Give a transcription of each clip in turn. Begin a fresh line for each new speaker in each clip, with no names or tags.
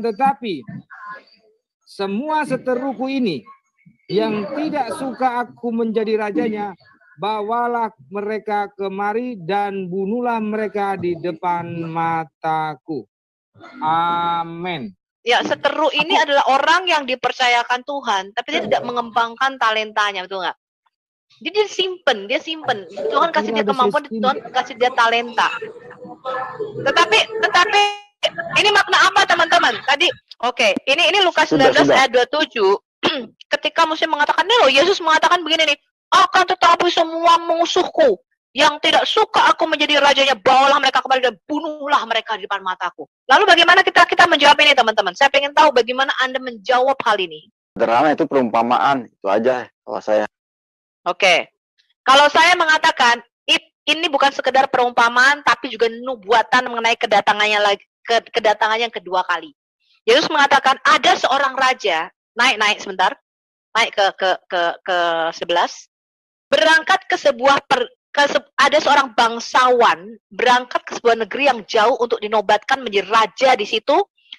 tetapi semua seteruku ini yang tidak suka aku menjadi rajanya, bawalah mereka kemari dan bunuhlah mereka di depan mataku. Amin.
Ya, seteru ini adalah orang yang dipercayakan Tuhan, tapi dia tidak mengembangkan talentanya, betul nggak? Jadi dia simpen. Tuhan kasih dia kemampuan, Tuhan kasih dia talenta. Tetapi ini makna apa, teman-teman? Tadi, oke, ini Lukas 19 ayat 27. Ketika Musa mengatakan, nih loh, Yesus mengatakan begini nih, akan tetapi semua musuhku yang tidak suka aku menjadi rajanya, bawalah mereka kembali dan bunuhlah mereka di depan mataku. Lalu bagaimana kita menjawab ini, teman-teman? Saya ingin tahu bagaimana Anda menjawab hal ini.
Sederhana, itu perumpamaan. Itu aja kalau saya.
Oke. Kalau saya mengatakan, ini bukan sekedar perumpamaan, tapi juga nubuatan mengenai kedatangannya yang kedua kali. Yesus mengatakan, ada seorang raja, naik sebentar, naik ke 11, berangkat ke sebuah ada seorang bangsawan berangkat ke sebuah negeri yang jauh untuk dinobatkan menjadi raja di situ.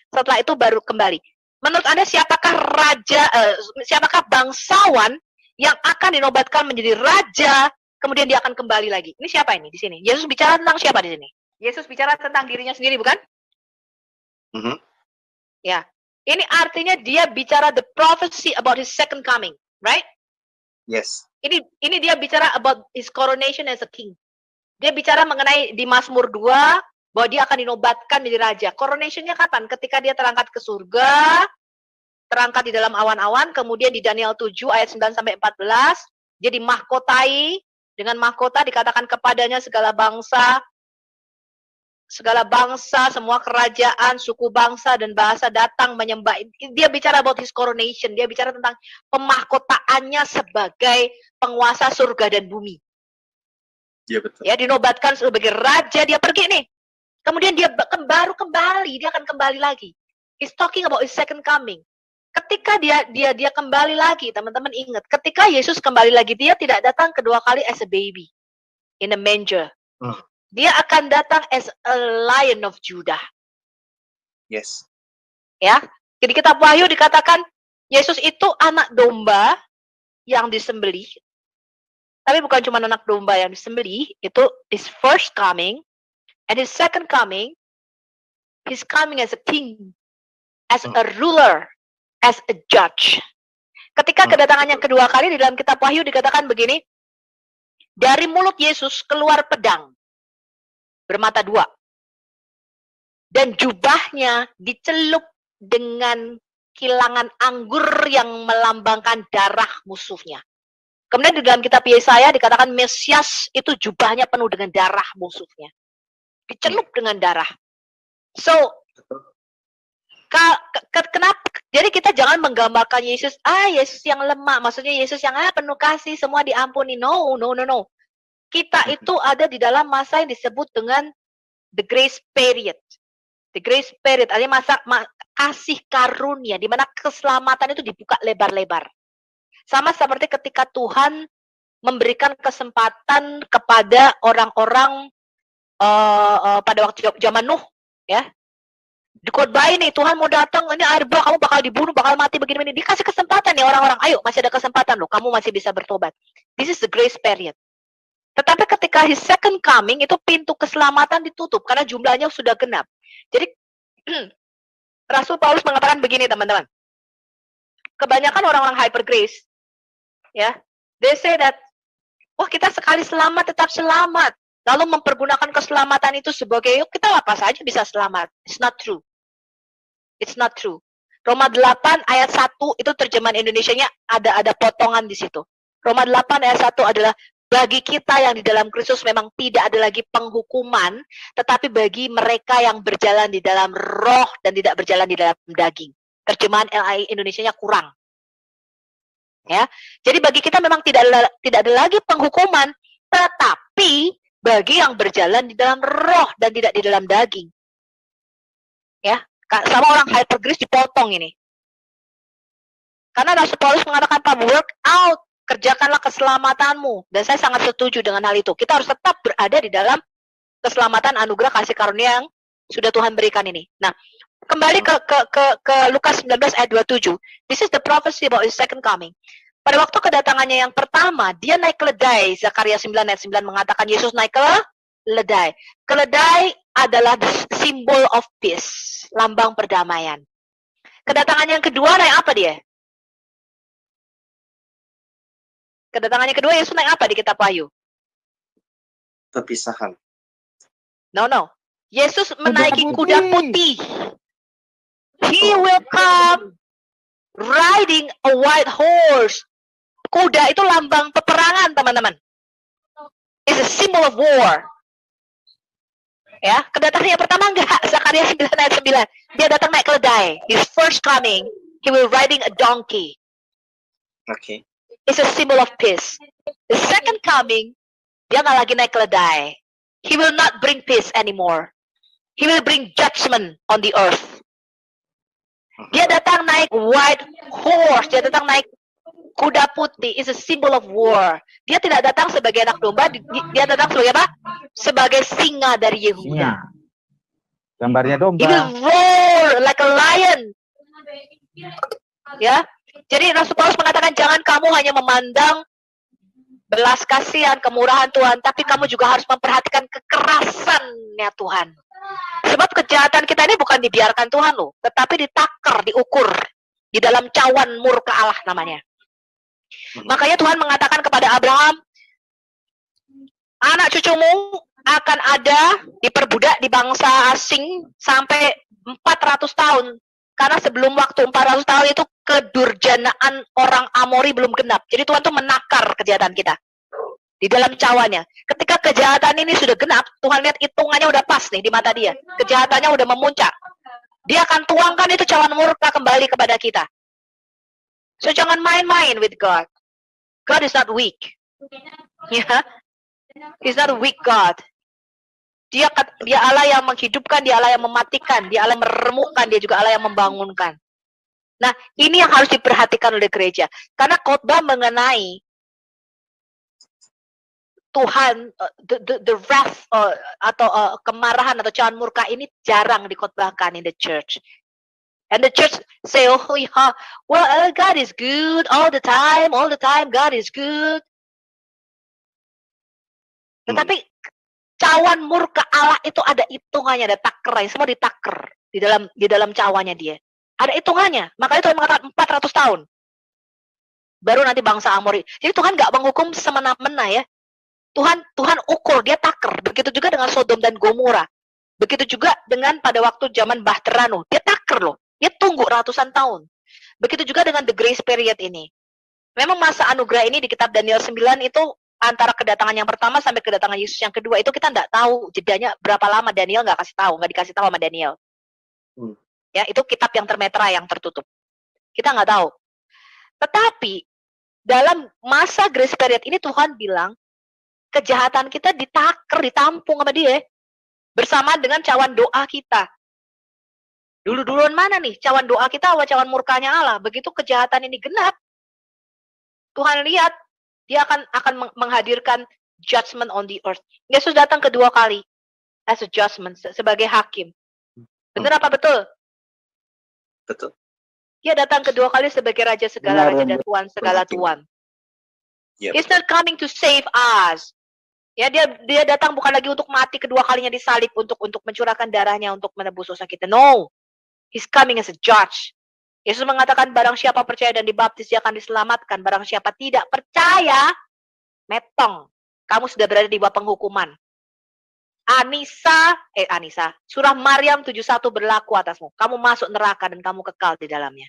Setelah itu baru kembali. Menurut Anda siapakah siapakah bangsawan yang akan dinobatkan menjadi raja, kemudian dia akan kembali lagi? Ini siapa ini di sini? Yesus bicara tentang siapa di sini? Yesus bicara tentang dirinya sendiri, bukan? Ya. Ini artinya dia bicara the prophecy about his second coming, right?
Yes.
Ini dia bicara about his coronation as a king. Dia bicara mengenai di Mazmur 2 bahwa dia akan dinobatkan menjadi raja. Coronationnya kapan? Ketika dia terangkat ke surga, terangkat di dalam awan-awan, kemudian di Daniel 7 ayat 9 sampai 14, dia dimahkotai, dengan mahkota dikatakan kepadanya segala bangsa, semua kerajaan, suku bangsa dan bahasa datang menyembah. Dia bicara about his coronation. Dia bicara tentang pemahkotaannya sebagai penguasa surga dan bumi.
Iya, betul.
Ya, dinobatkan sebagai raja, dia pergi nih. Kemudian dia baru kembali, dia akan kembali lagi. He's talking about his second coming. Ketika dia kembali lagi, teman-teman ingat, ketika Yesus kembali lagi, dia tidak datang kedua kali as a baby in a manger. Dia akan datang as a Lion of Judah.
Yes.
Ya, jadi kitab Wahyu dikatakan Yesus itu anak domba yang disembelih. Tapi bukan cuma anak domba yang disembelih, itu his first coming, and his second coming, he's coming as a king, as a ruler, as a judge. Ketika kedatangan yang kedua kali di dalam kitab Wahyu dikatakan begini, dari mulut Yesus keluar pedang bermata dua. Dan jubahnya dicelup dengan kilangan anggur yang melambangkan darah musuhnya. Kemudian di dalam kitab Yesaya dikatakan Mesias itu jubahnya penuh dengan darah musuhnya. Dicelup dengan darah. So, kenapa? Jadi kita jangan menggambarkan Yesus, Yesus yang lemah. Maksudnya Yesus yang penuh kasih, semua diampuni. No. Kita itu ada di dalam masa yang disebut dengan the grace period. The grace period artinya masa kasih karunia, di mana keselamatan itu dibuka lebar-lebar. Sama seperti ketika Tuhan memberikan kesempatan kepada orang-orang pada waktu zaman Nuh, ya. Dikhotbahin nih, Tuhan mau datang, ini air bah, kamu bakal dibunuh, bakal mati begini-begini. Dikasih kesempatan nih orang-orang, ayo masih ada kesempatan loh, kamu masih bisa bertobat. This is the grace period. Tetapi ketika his second coming, itu pintu keselamatan ditutup karena jumlahnya sudah genap. Jadi Rasul Paulus mengatakan begini, teman-teman. Kebanyakan orang-orang hyper grace, ya, they say that, kita sekali selamat tetap selamat. Lalu mempergunakan keselamatan itu sebagai, kita apa saja bisa selamat. It's not true. It's not true. Roma 8 ayat 1 itu terjemahan Indonesianya ada potongan di situ. Roma 8 ayat 1 adalah bagi kita yang di dalam Kristus memang tidak ada lagi penghukuman, tetapi bagi mereka yang berjalan di dalam roh dan tidak berjalan di dalam daging. Terjemahan LAI Indonesianya kurang. Ya. Jadi bagi kita memang tidak ada lagi penghukuman, tetapi bagi yang berjalan di dalam roh dan tidak di dalam daging. Ya, sama orang hyper grace dipotong ini. Karena Rasul Paulus mengatakan, work out, kerjakanlah keselamatanmu. Dan saya sangat setuju dengan hal itu. Kita harus tetap berada di dalam keselamatan anugerah kasih karunia yang sudah Tuhan berikan ini. Nah, Kembali ke Lukas 19 ayat 27. This is the prophecy about his second coming. Pada waktu kedatangannya yang pertama, dia naik keledai. Zakaria 9 ayat 9 mengatakan Yesus naik ke keledai. Keledai adalah the symbol of peace, lambang perdamaian. Kedatangan yang kedua naik apa dia? Kedatangannya kedua Yesus naik apa di kitab Wahyu?
Perpisahan.
No. Yesus menaiki kuda putih. He will come riding a white horse. Kuda itu lambang peperangan, teman-teman. It's a symbol of war. Ya, kedatangan yang pertama enggak. Zakaria 9 ayat 9. Dia datang naik keledai. His first coming, he will riding a donkey.
Okay.
It's a symbol of peace. The second coming, dia nggak lagi naik keledai. He will not bring peace anymore. He will bring judgment on the earth. Dia datang naik white horse. Dia datang naik kuda putih. Is a symbol of war. Dia tidak datang sebagai anak domba. Dia datang sebagai apa? Sebagai singa dari Yehuda.
Gambarnya domba.
He will roar like a lion. Ya. Jadi Rasul Paulus mengatakan jangan kamu hanya memandang belas kasihan, kemurahan Tuhan, tapi kamu juga harus memperhatikan kekerasannya Tuhan. Sebab kejahatan kita ini bukan dibiarkan Tuhan loh, tetapi ditaker, diukur di dalam cawan murka Allah namanya. Makanya Tuhan mengatakan kepada Abraham, anak cucumu akan ada diperbudak di bangsa asing sampai 400 tahun. Karena sebelum waktu 400 tahun itu kedurjanaan orang Amori belum genap. Jadi Tuhan tuh menakar kejahatan kita di dalam cawannya. Ketika kejahatan ini sudah genap, Tuhan lihat hitungannya udah pas nih di mata dia. Kejahatannya udah memuncak. Dia akan tuangkan itu cawan murka kembali kepada kita. So jangan main-main with God. God is not weak. Yeah. He's not a weak God. Dia Allah yang menghidupkan, dia Allah yang mematikan, dia Allah yang meremukkan, dia juga Allah yang membangunkan. Nah, ini yang harus diperhatikan oleh gereja. Karena khotbah mengenai Tuhan, the wrath atau kemarahan atau cawan murka ini jarang dikhotbahkan in the church. And the church say, oh yeah, well God is good all the time God is good. Tetapi cawan murka Allah itu ada hitungannya, ada takernya, semua ditaker di dalam cawannya dia. Ada hitungannya. Makanya Tuhan mengatakan 400 tahun. Baru nanti bangsa Amori. Jadi Tuhan nggak menghukum semena-mena ya. Tuhan ukur, dia taker. Begitu juga dengan Sodom dan Gomora. Begitu juga dengan pada waktu zaman Bahtera Nuh. Dia taker loh. Dia tunggu ratusan tahun. Begitu juga dengan the grace period ini. Memang masa anugerah ini di kitab Daniel 9 itu antara kedatangan yang pertama sampai kedatangan Yesus yang kedua itu kita nggak tahu jedanya berapa lama. Daniel nggak dikasih tahu sama Daniel. Ya, itu kitab yang termetra, yang tertutup. Kita nggak tahu. Tetapi dalam masa grace period ini Tuhan bilang kejahatan kita ditaker, ditampung sama dia bersama dengan cawan doa kita. Duluan mana nih cawan doa kita atau cawan murkanya Allah? Begitu kejahatan ini genap, Tuhan lihat dia akan menghadirkan judgment on the earth. Yesus datang kedua kali as a judgment, sebagai hakim. Benar apa betul?
Betul.
Dia datang kedua kali sebagai raja segala raja dan tuan segala tuan.
Yep.
He's not coming to save us. Ya, dia datang bukan lagi untuk mati kedua kalinya disalib untuk mencurahkan darahnya untuk menebus dosa kita. No. He's coming as a judge. Yesus mengatakan barang siapa percaya dan dibaptis dia akan diselamatkan. Barang siapa tidak percaya, metong. Kamu sudah berada di bawah penghukuman. Anisa, surah Maryam 71 berlaku atasmu. Kamu masuk neraka dan kamu kekal di dalamnya.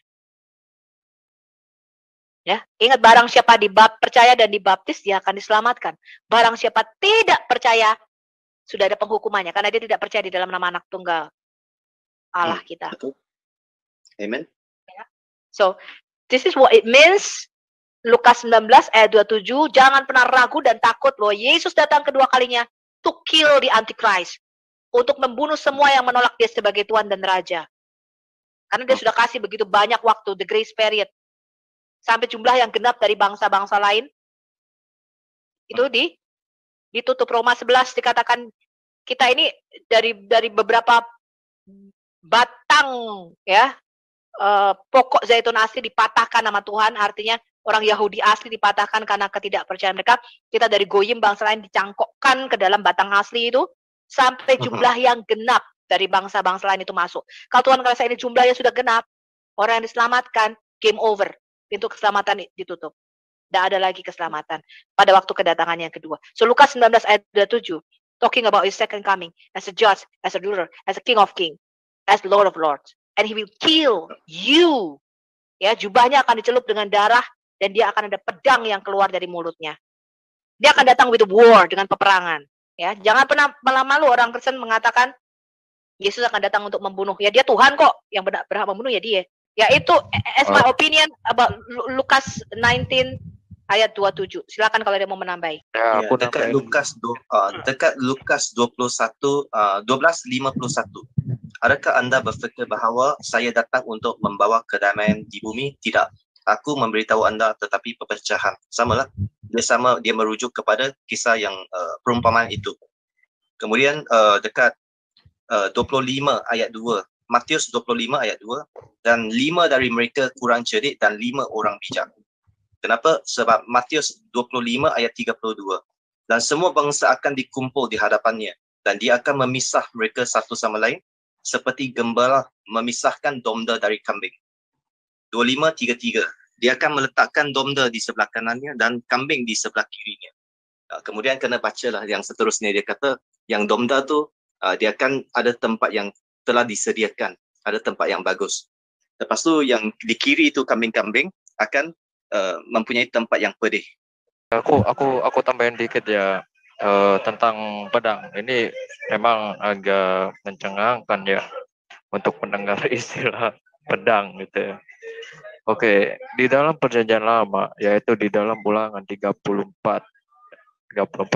Ya, ingat barang siapa percaya dan dibaptis dia akan diselamatkan. Barang siapa tidak percaya sudah ada penghukumannya karena dia tidak percaya di dalam nama anak tunggal Allah kita.
Betul. Amen.
So, this is what it means. Lukas 19 ayat 27, jangan pernah ragu dan takut bahwa Yesus datang kedua kalinya to kill the Antichrist, untuk membunuh semua yang menolak dia sebagai Tuhan dan Raja. Karena dia sudah kasih begitu banyak waktu, the grace period, sampai jumlah yang genap dari bangsa-bangsa lain. Itu ditutup. Roma 11 dikatakan kita ini dari beberapa batang ya pokok zaitun asli dipatahkan nama Tuhan, artinya orang Yahudi asli dipatahkan karena ketidakpercayaan mereka. Kita dari goyim bangsa lain dicangkokkan ke dalam batang asli itu sampai jumlah yang genap dari bangsa-bangsa lain itu masuk. Kalau Tuhan ngerasa ini jumlahnya sudah genap, orang yang diselamatkan, game over, pintu keselamatan ditutup. Tidak ada lagi keselamatan pada waktu kedatangan yang kedua. So Lukas 19 ayat 27, talking about his second coming as a judge, as a ruler, as a king of kings, as Lord of lords, and he will kill you. Ya, jubahnya akan dicelup dengan darah dan dia akan ada pedang yang keluar dari mulutnya. Dia akan datang with war, dengan peperangan. Ya, jangan pernah malu orang Kristen mengatakan Yesus akan datang untuk membunuh. Ya dia Tuhan kok, yang berhak membunuh ya dia. Ya itu as my opinion about Lukas 19 ayat 27. Silakan kalau ada mau menambahi.
Ya, dekat Lukas 21 12:51. Adakah Anda berfikir bahawa saya datang untuk membawa kedamaian di bumi? Tidak. Aku memberitahu Anda tetapi perpecahan. Samalah. Dia merujuk kepada kisah yang perumpamaan itu. Kemudian dekat 25 ayat 2. Matius 25 ayat 2. Dan 5 dari mereka kurang cerdik dan 5 orang bijak. Kenapa? Sebab Matius 25 ayat 32. Dan semua bangsa akan dikumpul di hadapannya. Dan dia akan memisah mereka satu sama lain. Seperti gembala memisahkan domba dari kambing. 25:33. Dia akan meletakkan domba di sebelah kanannya dan kambing di sebelah kirinya. Kemudian kena bacalah yang seterusnya. Dia kata yang domba tu dia akan ada tempat yang telah disediakan, ada tempat yang bagus. Lepas tu yang di kiri itu kambing-kambing akan mempunyai tempat yang pedih.
Aku tambahin dikit ya tentang pedang. Ini memang agak mencengangkan ya untuk mendengar istilah pedang gitu ya. Oke, di dalam perjanjian lama, yaitu di dalam Ulangan 34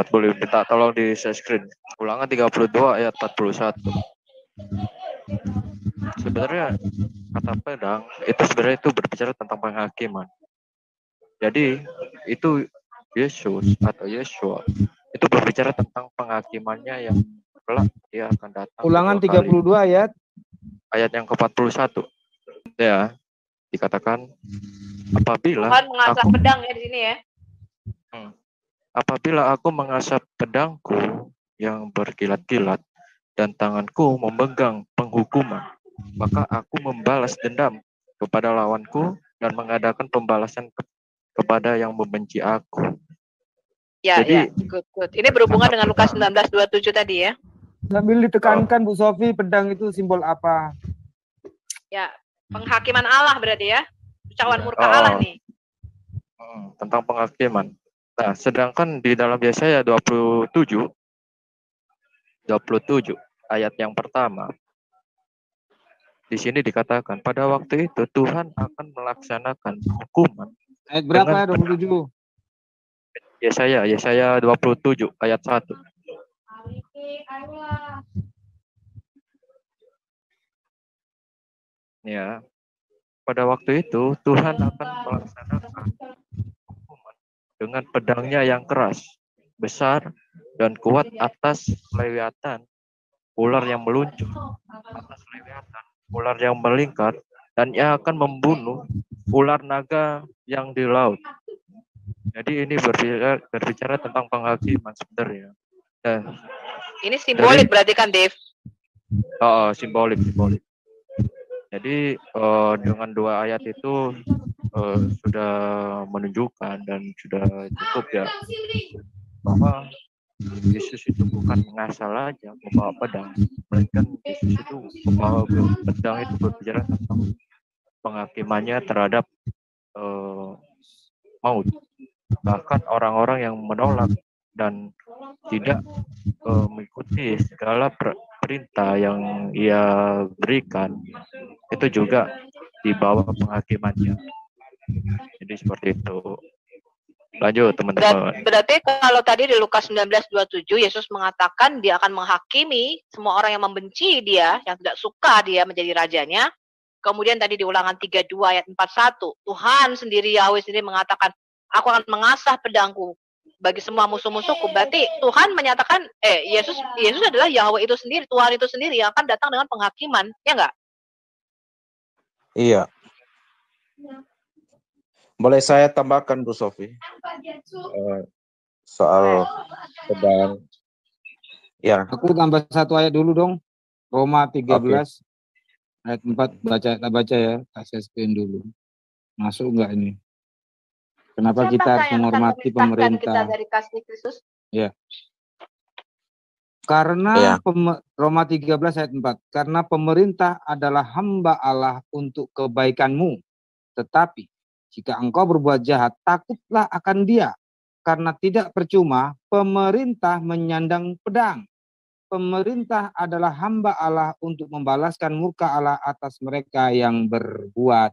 boleh minta tolong di share screen. Ulangan 32 ayat 41. Sebenarnya kata pedang itu sebenarnya itu berbicara tentang penghakiman. Jadi itu Yesus atau Yeshua itu berbicara tentang penghakimannya yang kelak dia akan datang.
Ulangan 32 ayat
yang ke-41. Ya, dikatakan apabila
Tuhan mengasah pedang ya di sini ya.
Apabila aku mengasah pedangku yang berkilat-kilat dan tanganku memegang penghukuman, maka aku membalas dendam kepada lawanku dan mengadakan pembalasan kepada yang membenci aku.
Ya,
jadi,
good. Ini berhubungan dengan Lukas 19:27 tadi ya.
Sambil ditekankan Bu Sofi, pedang itu simbol apa?
Ya, penghakiman Allah berarti ya. Cawan murka Allah nih.
Tentang penghakiman. Nah, sedangkan di dalam Yesaya 27 ayat yang pertama, di sini dikatakan pada waktu itu Tuhan akan melaksanakan hukuman.
Ayat berapa? 27.
Yesaya 27 ayat 1. Ya. Pada waktu itu Tuhan akan melaksanakan hukuman dengan pedangnya yang keras, besar dan kuat atas Lewiatan, ular yang meluncur, atas Lewiatan, ular yang melingkar, dan ia akan membunuh ular naga yang di laut. Jadi ini berbicara tentang penghakiman sebenarnya.
Ini simbolik berarti kan, Dave?
Simbolik. Jadi dengan dua ayat itu sudah menunjukkan dan sudah cukup ya bahwa Yesus itu bukan mengasal aja membawa pedang, melainkan Yesus itu membawa pedang itu berbicara tentang penghakimannya terhadap maut. Bahkan orang-orang yang menolak dan tidak mengikuti segala perintah yang ia berikan itu juga dibawa penghakimannya. Jadi seperti itu. Lanjut teman-teman.
Berarti kalau tadi di Lukas 19:27 Yesus mengatakan dia akan menghakimi semua orang yang membenci dia, yang tidak suka dia menjadi rajanya. Kemudian tadi di Ulangan 32 ayat 41 Tuhan sendiri, Yahweh sendiri mengatakan, aku akan mengasah pedangku bagi semua musuh-musuhku. Berarti Tuhan menyatakan, Yesus adalah Yahweh itu sendiri, Tuhan itu sendiri yang akan datang dengan penghakiman, ya enggak?
Iya. Boleh saya tambahkan, Bu Sofi? Soal pedang. Ya.
Aku tambah satu ayat dulu dong. Roma 13 ayat 4, baca ya, kasih screen dulu. Masuk enggak ini? Kenapa
Siapakah
kita harus
yang akan
menghormati
memisahkan
pemerintah?
kita dari kasih Kristus?
Ya. Karena Roma 13 ayat 4, karena pemerintah adalah hamba Allah untuk kebaikanmu. Tetapi jika engkau berbuat jahat, takutlah akan dia. Karena tidak percuma pemerintah menyandang pedang. Pemerintah adalah hamba Allah untuk membalaskan murka Allah atas mereka yang berbuat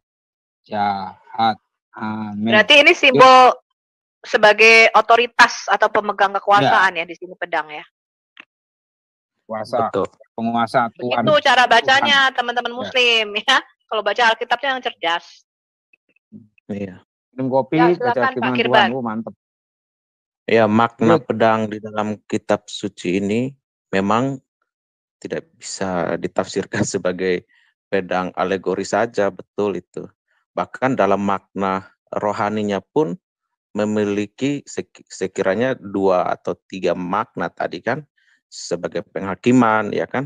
jahat. Amin.
Berarti ini simbol sebagai otoritas atau pemegang kekuasaan ya di sini pedang ya.
Kuasa,
Betul.
penguasa Tuhan.
Itu cara bacanya teman-teman Muslim ya. Kalau baca Alkitabnya yang cerdas.
Iya.
Minum kopi,
Ya,
baca
silakan, Pak
firman
Kirban.
Tuhan. Mantap.
Ya, makna
Good.
pedang di dalam kitab suci ini memang tidak bisa ditafsirkan sebagai pedang alegori saja, betul itu. Bahkan dalam makna rohaninya pun memiliki sekiranya 2 atau 3 makna tadi kan, sebagai penghakiman, ya kan,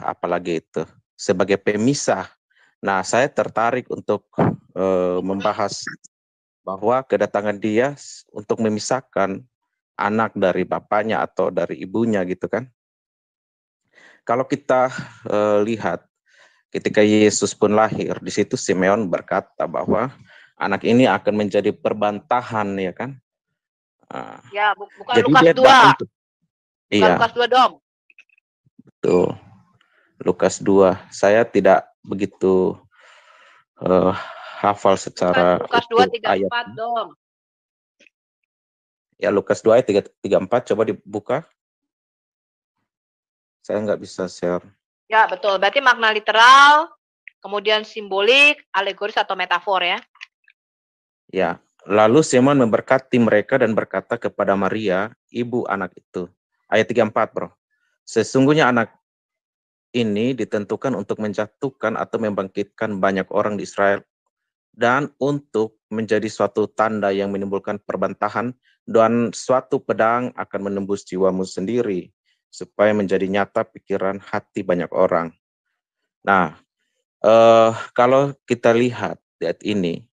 apalagi itu sebagai pemisah. Nah, saya tertarik untuk membahas bahwa kedatangan dia untuk memisahkan anak dari bapaknya atau dari ibunya gitu kan. Kalau kita lihat ketika Yesus pun lahir, di situ Simeon berkata bahwa anak ini akan menjadi perbantahan, ya kan.
Ya, bukan
Jadi
Lukas
dia
2.
datang,
Bukan
iya,
Lukas 2 dong.
betul. Lukas 2. Saya tidak begitu hafal secara
Lukas
utuh
2 34
ayat.
dong.
Ya, Lukas 2 ayat 34, coba dibuka. Saya nggak bisa share.
Ya, betul. Berarti makna literal, kemudian simbolik, alegoris atau metafor ya.
Ya, lalu Simon memberkati mereka dan berkata kepada Maria, ibu anak itu. Ayat 34, bro. Sesungguhnya anak ini ditentukan untuk menjatuhkan atau membangkitkan banyak orang di Israel dan untuk menjadi suatu tanda yang menimbulkan perbantahan dan suatu pedang akan menembus jiwamu sendiri supaya menjadi nyata pikiran hati banyak orang. Nah, kalau kita lihat di ayat ini,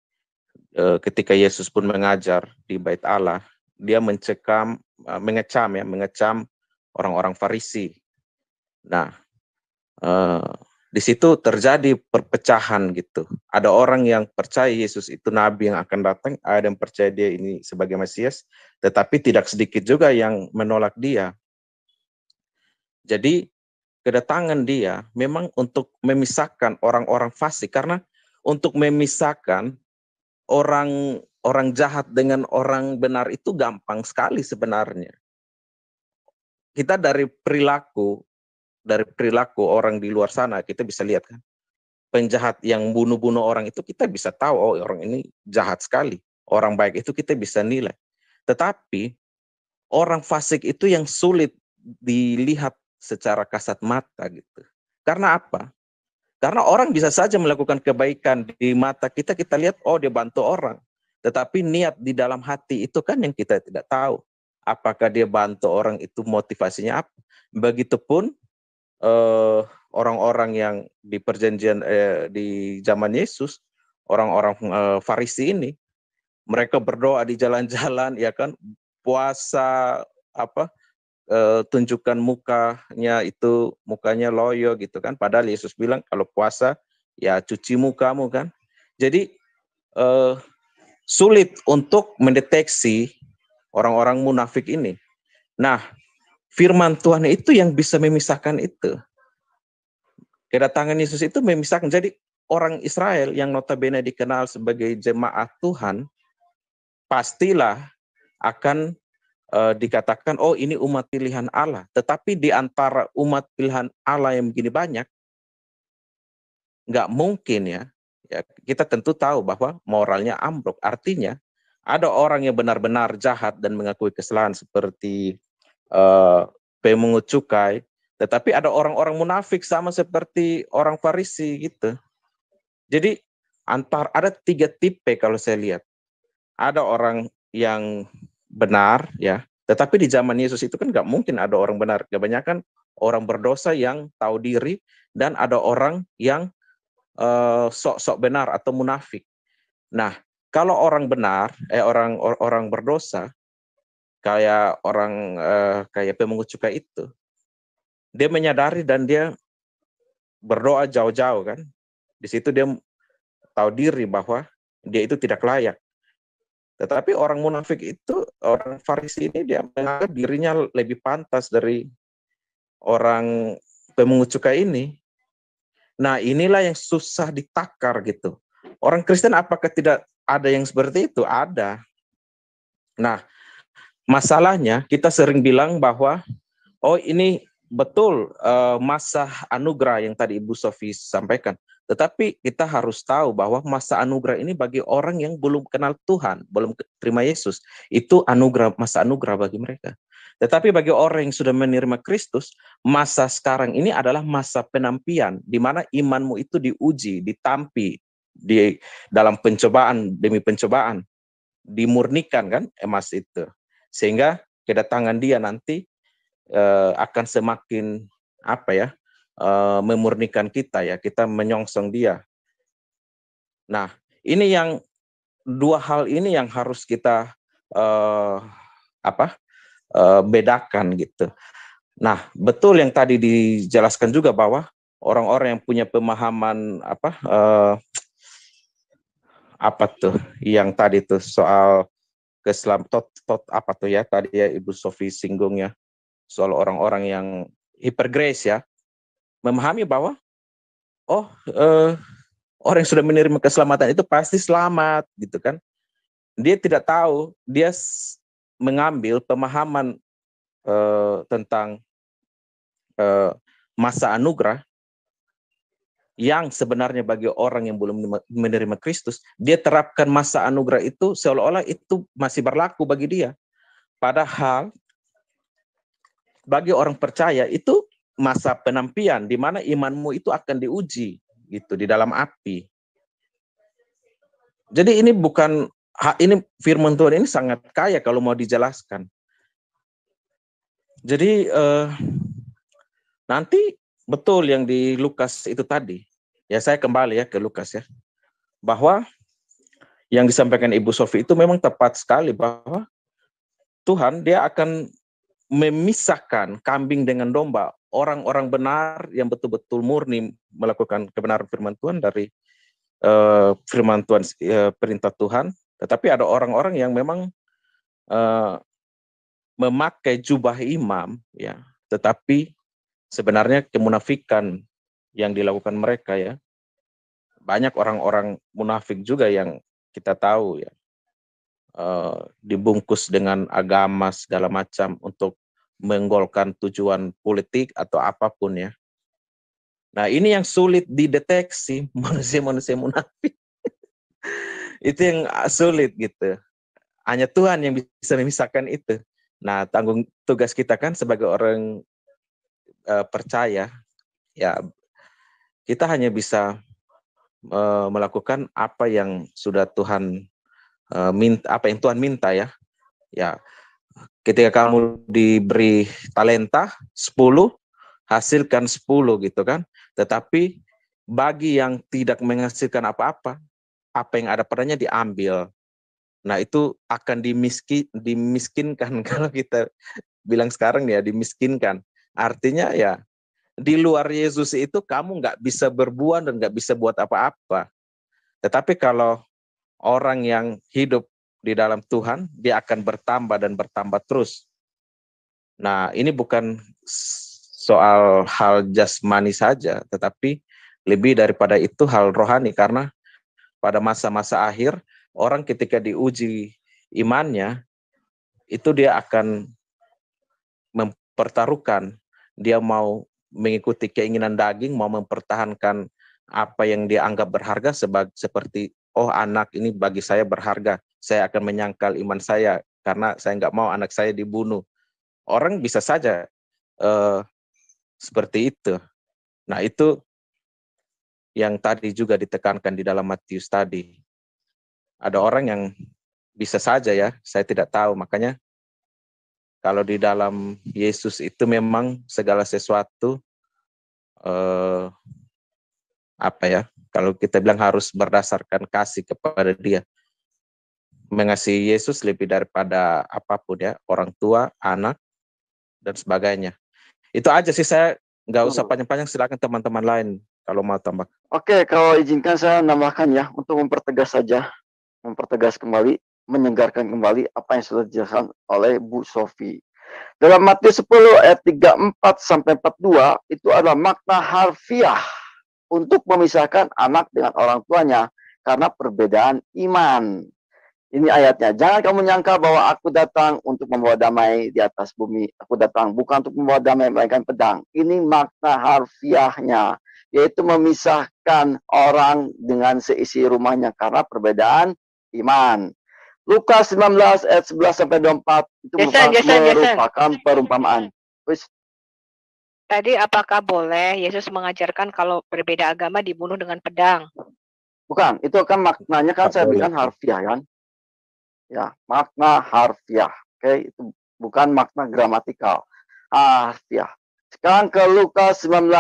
ketika Yesus pun mengajar di Bait Allah, dia mengecam orang-orang Farisi. Nah, di situ terjadi perpecahan gitu. Ada orang yang percaya Yesus itu nabi yang akan datang, ada yang percaya dia ini sebagai Mesias, tetapi tidak sedikit juga yang menolak dia. Jadi kedatangan dia memang untuk memisahkan orang-orang fasik, karena untuk memisahkan orang jahat dengan orang benar itu gampang sekali sebenarnya. Kita dari perilaku orang di luar sana kita bisa lihat kan, penjahat yang bunuh-bunuh orang itu kita bisa tahu, oh orang ini jahat sekali. Orang baik itu kita bisa nilai. Tetapi orang fasik itu yang sulit dilihat secara kasat mata gitu. Karena apa? Karena orang bisa saja melakukan kebaikan di mata kita, kita lihat, oh dia bantu orang. Tetapi niat di dalam hati itu kan yang kita tidak tahu. Apakah dia bantu orang itu motivasinya apa? Begitupun orang-orang yang di perjanjian di zaman Yesus, orang-orang Farisi ini, mereka berdoa di jalan-jalan, ya kan, puasa tunjukkan mukanya loyo gitu kan. Padahal Yesus bilang kalau puasa ya cuci mukamu kan. Jadi sulit untuk mendeteksi orang-orang munafik ini. Nah, firman Tuhan itu yang bisa memisahkan itu. Kedatangan Yesus itu memisahkan. Jadi orang Israel yang notabene dikenal sebagai jemaat Tuhan, pastilah akan dikatakan, oh ini umat pilihan Allah. Tetapi di antara umat pilihan Allah yang begini banyak, nggak mungkin ya, kita tentu tahu bahwa moralnya ambruk. Artinya Ada orang yang benar-benar jahat dan mengakui kesalahan seperti pemungut cukai, tetapi ada orang-orang munafik sama seperti orang Farisi gitu. Jadi ada 3 tipe kalau saya lihat. Ada orang yang benar ya, tetapi di zaman Yesus itu kan nggak mungkin ada orang benar. Kebanyakan orang berdosa yang tahu diri, dan ada orang yang sok-sok benar atau munafik. Nah, kalau orang benar, orang berdosa, kayak kayak pemungut cukai itu, dia menyadari dan dia berdoa jauh-jauh kan. Di situ dia tahu diri bahwa dia itu tidak layak. Tetapi orang munafik itu, orang Farisi ini, dia menganggap dirinya lebih pantas dari orang pemungut cukai ini. Nah, inilah yang susah ditakar gitu. Orang Kristen apakah tidak ada yang seperti itu? Ada. Nah, masalahnya kita sering bilang bahwa ini betul masa anugerah yang tadi Ibu Sofi sampaikan. Tetapi kita harus tahu bahwa masa anugerah ini bagi orang yang belum kenal Tuhan, belum terima Yesus, itu masa anugerah bagi mereka. Tetapi bagi orang yang sudah menerima Kristus, masa sekarang ini adalah masa penampian, di mana imanmu itu diuji, ditampi di dalam pencobaan demi pencobaan, dimurnikan kan emas itu, sehingga kedatangan Dia nanti akan semakin memurnikan kita ya, kita menyongsong Dia. Nah, ini yang 2 hal ini yang harus kita bedakan gitu. Nah, betul yang tadi dijelaskan juga bahwa orang-orang yang punya pemahaman yang tadi tuh soal tadi ya Ibu Sofi singgung ya, soal orang-orang yang hyper grace ya, memahami bahwa orang yang sudah menerima keselamatan itu pasti selamat gitu kan. Dia tidak tahu, dia mengambil pemahaman tentang masa anugerah yang sebenarnya bagi orang yang belum menerima Kristus, dia terapkan masa anugerah itu seolah-olah itu masih berlaku bagi dia. Padahal bagi orang percaya itu masa penampian, di mana imanmu itu akan diuji gitu di dalam api. Jadi ini firman Tuhan ini sangat kaya kalau mau dijelaskan. Jadi nanti betul yang di Lukas itu tadi. Ya, saya kembali ya ke Lukas ya. Bahwa yang disampaikan Ibu Sofi itu memang tepat sekali, bahwa Tuhan Dia akan memisahkan kambing dengan domba. Orang-orang benar yang betul-betul murni melakukan kebenaran firman Tuhan dari firman Tuhan, perintah Tuhan. Tetapi ada orang-orang yang memang memakai jubah imam ya, tetapi sebenarnya kemunafikan yang dilakukan mereka ya. Banyak orang-orang munafik juga yang kita tahu ya, dibungkus dengan agama segala macam untuk menggolkan tujuan politik atau apapun ya. Nah, ini yang sulit dideteksi, manusia-manusia munafik. Itu yang sulit gitu. Hanya Tuhan yang bisa memisahkan itu. Nah, tugas kita kan sebagai orang percaya, ya kita hanya bisa melakukan apa yang sudah Tuhan minta, apa yang Tuhan minta ya. Ya, ketika kamu diberi talenta 10, hasilkan 10 gitu kan. Tetapi bagi yang tidak menghasilkan apa-apa, apa yang ada padanya diambil. Nah, itu akan dimiskinkan kalau kita bilang sekarang ya, dimiskinkan. Artinya ya, di luar Yesus itu kamu nggak bisa berbuat dan nggak bisa buat apa-apa. Tetapi kalau orang yang hidup di dalam Tuhan, dia akan bertambah dan bertambah terus. Nah, ini bukan soal hal jasmani saja, tetapi lebih daripada itu hal rohani, karena pada masa-masa akhir, orang ketika diuji imannya, itu dia akan mempertaruhkan, dia mau mengikuti keinginan daging, mau mempertahankan apa yang dia anggap berharga seperti oh anak ini bagi saya berharga, saya akan menyangkal iman saya karena saya nggak mau anak saya dibunuh. Orang bisa saja seperti itu. Nah itu yang tadi juga ditekankan di dalam Matius tadi. Ada orang yang bisa saja ya, saya tidak tahu. Makanya kalau di dalam Yesus itu memang segala sesuatu apa ya? Kalau kita bilang harus berdasarkan kasih kepada Dia. Mengasihi Yesus lebih daripada apapun ya, orang tua, anak, dan sebagainya. Itu aja sih, saya nggak usah panjang-panjang, silakan teman-teman lain kalau mau tambah.
Oke, kalau izinkan saya nambahkan ya, untuk mempertegas saja, mempertegas kembali, menyegarkan kembali apa yang sudah dijelaskan oleh Bu Sofi. Dalam Matius 10 ayat 34 sampai 42 itu adalah makna harfiah untuk memisahkan anak dengan orang tuanya karena perbedaan iman. Ini ayatnya. Jangan kamu nyangka bahwa aku datang untuk membawa damai di atas bumi. Aku datang bukan untuk membawa damai, melainkan pedang. Ini makna harfiahnya, yaitu memisahkan orang dengan seisi rumahnya karena perbedaan iman. Lukas 19 ayat 11 sampai 24 itu merupakan perumpamaan.
Tadi apakah boleh Yesus mengajarkan kalau berbeda agama dibunuh dengan pedang?
Bukan, itu kan maknanya kan saya berikan harfiah kan. Ya, makna harfiah. Oke, itu bukan makna gramatikal. Harfiah. Sekarang ke Lukas 19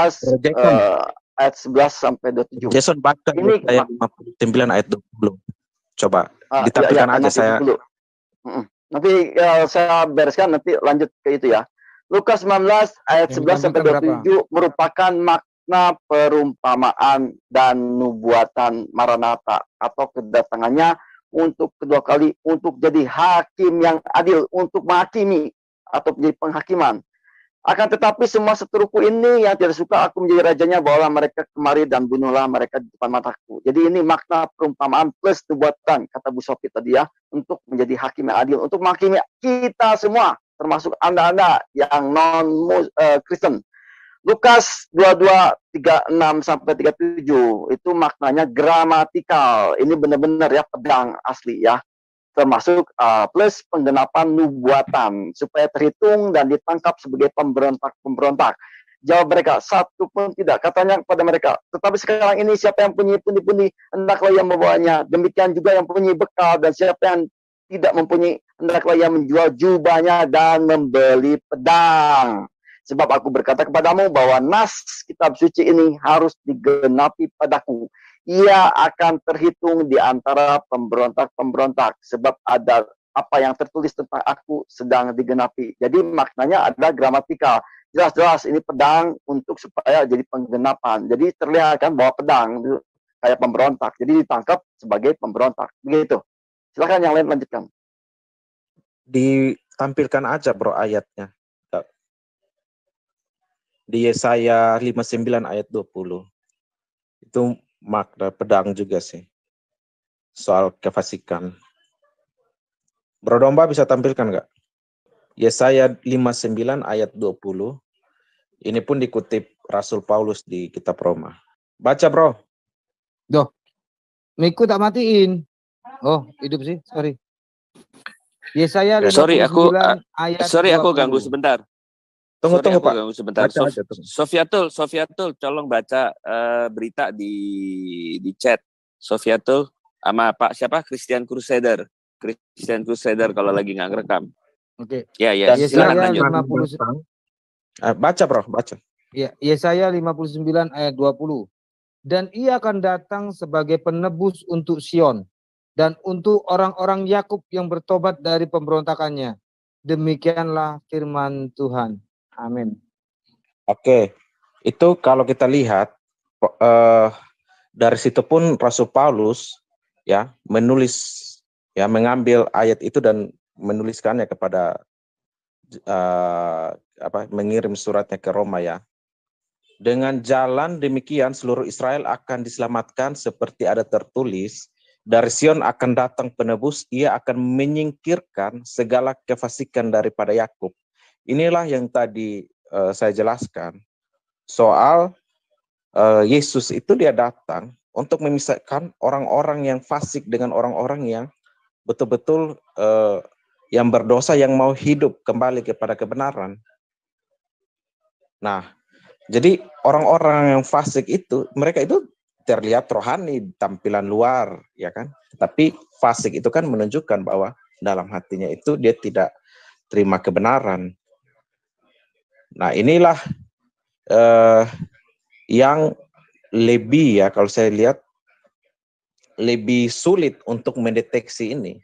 ayat 11 sampai 27.
Jason baca ini ayat 59 ayat 20. Coba ditampilkan aja saya.
Nanti saya bereskan, nanti lanjut ke itu ya. Lukas 19 ayat 11 sampai 27 merupakan makna perumpamaan dan nubuatan Maranatha atau kedatangannya untuk kedua kali, untuk jadi hakim yang adil, untuk menghakimi atau menjadi penghakiman. Akan tetapi semua seteruku ini yang tidak suka aku menjadi rajanya, bawalah mereka kemari dan bunuhlah mereka di depan mataku. Jadi ini makna perumpamaan plus nubuatan, kata Bu Sofi tadi ya, untuk menjadi hakim yang adil, untuk menghakimi kita semua, termasuk Anda-Anda yang non-Kristen. Lukas 22, 36 sampai 37 itu maknanya gramatikal. Ini benar-benar ya pedang asli ya. Termasuk plus penggenapan nubuatan supaya terhitung dan ditangkap sebagai pemberontak-pemberontak. Jawab mereka, satu pun tidak. Katanya kepada mereka, tetapi sekarang ini siapa yang punya pundi-pundi, hendaklah yang membawanya. Demikian juga yang punya bekal, dan siapa yang tidak mempunyai, hendaklah yang menjual jubahnya dan membeli pedang. Sebab aku berkata kepadamu bahwa nas kitab suci ini harus digenapi padaku. Ia akan terhitung di antara pemberontak-pemberontak. Sebab ada apa yang tertulis tentang aku sedang digenapi. Jadi maknanya ada gramatikal. Jelas-jelas ini pedang untuk supaya jadi penggenapan. Jadi terlihat kan bahwa pedang itu kayak pemberontak. Jadi ditangkap sebagai pemberontak. Begitu. Silakan yang lain lanjutkan.
Ditampilkan aja bro ayatnya. Di Yesaya 59 ayat 20. Itu makna pedang juga sih. Soal kefasikan. Bro Domba bisa tampilkan nggak? Yesaya 59 ayat 20. Ini pun dikutip Rasul Paulus di kitab Roma. Baca bro.
Doh, Miku tak matiin. Oh, hidup sih, sorry. Yesaya 59 ayat 20.
Aku ganggu sebentar.
Tunggu Pak.
Ganggu sebentar. Sofiatul, tolong baca berita di chat. Sofiatul sama Pak siapa? Christian Crusader kalau lagi nggak ngerekam.
Oke.
Ya.
Yesaya
Silakan lanjut.
50.
Baca bro, baca.
Ya, Yesaya 59 ayat 20. Dan ia akan datang sebagai penebus untuk Sion dan untuk orang-orang Yakub yang bertobat dari pemberontakannya. Demikianlah firman Tuhan. Amin.
Oke, itu kalau kita lihat dari situ pun Rasul Paulus ya menulis ya mengambil ayat itu dan menuliskannya kepada mengirim suratnya ke Roma ya. Dengan jalan demikian seluruh Israel akan diselamatkan seperti ada tertulis, dari Sion akan datang penebus, ia akan menyingkirkan segala kefasikan daripada Yakub. Inilah yang tadi saya jelaskan soal Yesus itu dia datang untuk memisahkan orang-orang yang fasik dengan orang-orang yang betul-betul yang berdosa, yang mau hidup kembali kepada kebenaran. Nah, jadi orang-orang yang fasik itu, mereka itu terlihat rohani, tampilan luar, ya kan? Tapi fasik itu kan menunjukkan bahwa dalam hatinya itu dia tidak terima kebenaran. Nah, inilah yang lebih, ya kalau saya lihat, lebih sulit untuk mendeteksi ini.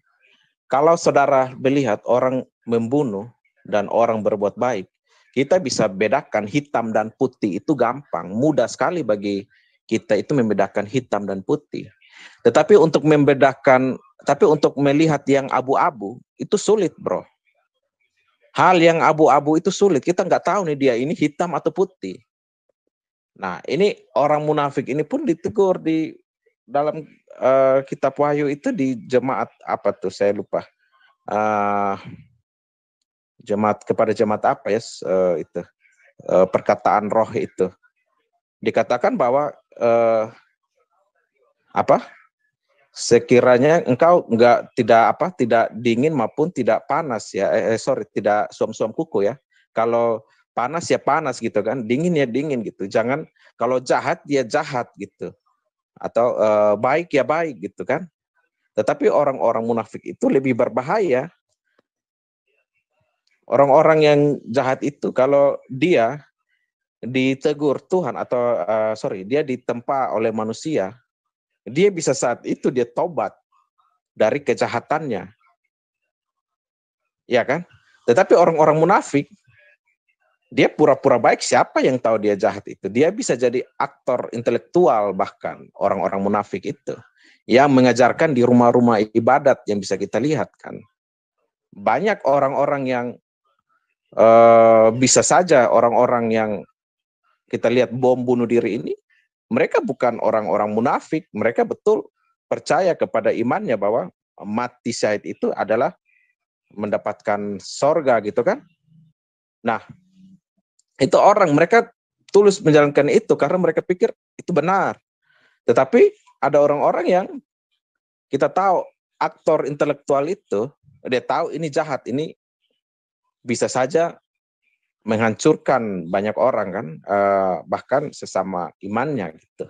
Kalau saudara melihat orang membunuh dan orang berbuat baik, kita bisa bedakan hitam dan putih itu gampang, mudah sekali bagi kita itu membedakan hitam dan putih. Tetapi untuk melihat yang abu-abu itu sulit, bro. Hal yang abu-abu itu sulit, kita nggak tahu nih dia ini hitam atau putih. Nah, ini orang munafik ini pun ditegur di dalam kitab Wahyu itu di jemaat apa tuh, saya lupa. Kepada jemaat apa ya, itu perkataan roh itu. Dikatakan bahwa sekiranya engkau tidak dingin maupun tidak panas ya, tidak suam-suam kuku ya. Kalau panas ya panas gitu kan, dingin ya dingin gitu. Jangan, kalau jahat ya jahat gitu. Atau baik ya baik gitu kan. Tetapi orang-orang munafik itu lebih berbahaya. Orang-orang yang jahat itu kalau dia ditegur Tuhan atau dia ditempa oleh manusia, dia bisa saat itu dia tobat dari kejahatannya. Ya kan? Tetapi orang-orang munafik, dia pura-pura baik, siapa yang tahu dia jahat itu? Dia bisa jadi aktor intelektual, bahkan orang-orang munafik itu yang mengajarkan di rumah-rumah ibadat yang bisa kita lihat kan. Banyak orang-orang yang bisa saja orang-orang yang kita lihat bom bunuh diri ini, mereka bukan orang-orang munafik, mereka betul percaya kepada imannya bahwa mati syahid itu adalah mendapatkan sorga gitu kan. Nah, itu orang, mereka tulus menjalankan itu karena mereka pikir itu benar. Tetapi ada orang-orang yang kita tahu aktor intelektual itu, dia tahu ini jahat, ini bisa saja menghancurkan banyak orang kan, bahkan sesama imannya gitu.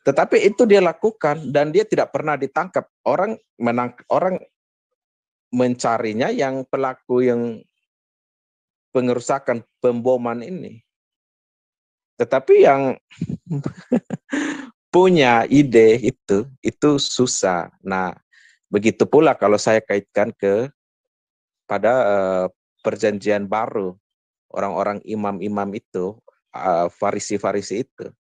Tetapi itu dia lakukan dan dia tidak pernah ditangkap. Orang mencarinya yang pelaku yang pengerusakan, pemboman ini. Tetapi yang punya ide itu susah. Nah, begitu pula kalau saya kaitkan pada perjanjian baru, orang-orang imam-imam itu, farisi-farisi itu,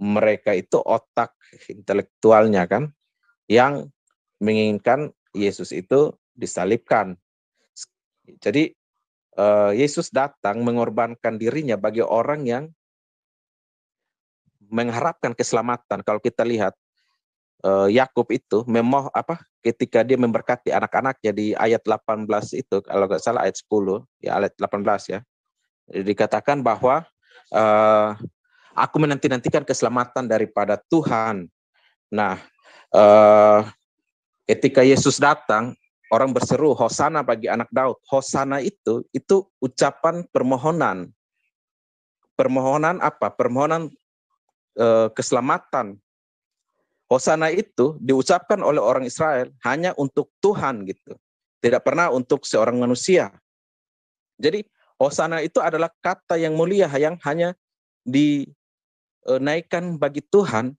mereka itu otak intelektualnya kan, yang menginginkan Yesus itu disalibkan. Jadi Yesus datang mengorbankan dirinya bagi orang yang mengharapkan keselamatan. Kalau kita lihat Yakub itu ketika dia memberkati anak-anaknya di ayat 18 itu, kalau nggak salah ayat 10 ya, ayat 18 ya, dikatakan bahwa aku menanti-nantikan keselamatan daripada Tuhan. Nah, ketika Yesus datang, orang berseru Hosana bagi anak Daud. Hosana itu ucapan permohonan. Permohonan apa? Permohonan keselamatan. Hosana itu diucapkan oleh orang Israel hanya untuk Tuhan gitu. Tidak pernah untuk seorang manusia. Jadi Hosana itu adalah kata yang mulia yang hanya dinaikkan bagi Tuhan.